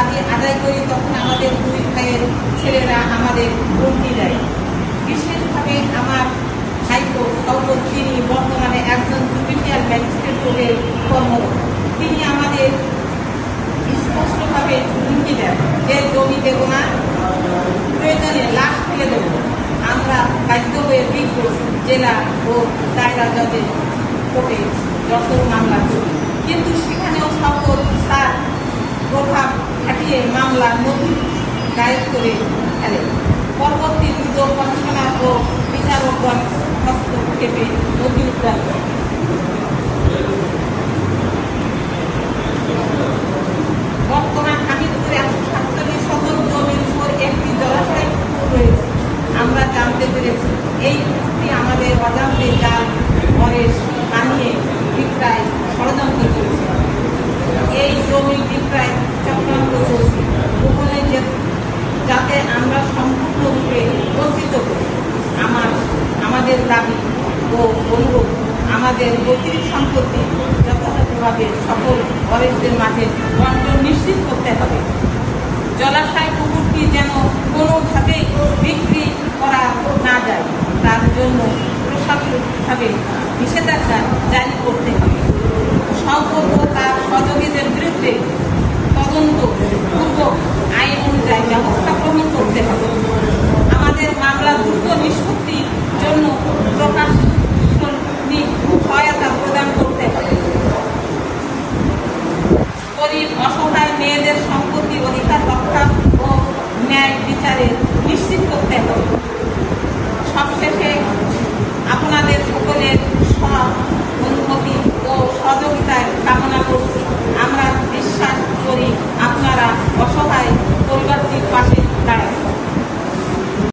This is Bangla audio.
দাবি আদায় করি তখন আমাদের দুই ভাইয়ের ছেলেরা আমাদের হুমকি দেয়। বিশেষভাবে আমার ভাইপো শওকত, তিনি বর্তমানে একজন জুডিশিয়াল ম্যাজিস্ট্রেট কোর্টের কর্মরত। তিনি আমাদের স্পষ্টভাবে হুমকি দেন যে জমি দেব না, প্রয়োজনে লাশ ফেলে দেব। আমরা বাধ্য হয়ে বিজ্ঞ জেলা ও দায়রা জজের কোর্টে যত মামলা করি, কিন্তু সেখানেও সকল তার প্রভাব খাটিয়ে মামলা নথি দায়ের করে ফেলে। পরবর্তী যুদ্ধ কমিশনার ও বিচারকগণ হস্তক্ষেপে নথি উদ্ধার করে। বর্তমান হামিদপুরে 147 শতক জমির উপর একটি জলাশয় পুকুর রয়েছে। আমরা জানতে পেরেছি এই পুকুরটি আমাদের অজান্তে জাল অরেশ বানিয়ে বিক্রয় ষড়যন্ত্র চলছে। এই জমি বিক্রয় চক্রান্ত চলছে গোপনে, যাতে আমরা সম্পূর্ণরূপে বঞ্চিত করি। আমাদের দাবি ও অনুরোধ, আমাদের পৈতৃক সম্পত্তি যথাযথভাবে সকল অরেশদের মাঝে বন্টন নিশ্চিত করতে হবে। জলাশয় পুকুরটি যেন কোনোভাবেই বিক্রি করা না যায়, তার জন্য প্রশাসনিকভাবে নিষেধাজ্ঞা জারি করতে হবে। শওকত ও তার সহযোগীদের বিরুদ্ধে তদন্তপূর্বক আইন অনুযায়ী ব্যবস্থা গ্রহণ করতে হবে। আমাদের মামলা দ্রুত নিষ্পত্তির জন্য প্রশাসনিক সহায়তা প্রদান করতে হবে। গরিব অসহায় মেয়েদের সম্পত্তি অধিকার রক্ষা ও ন্যায় বিচারে নিশ্চিত করতে হবে। সবশেষে আপনাদের সকলের অনুমতি ও সহযোগিতায় কামনা করছি।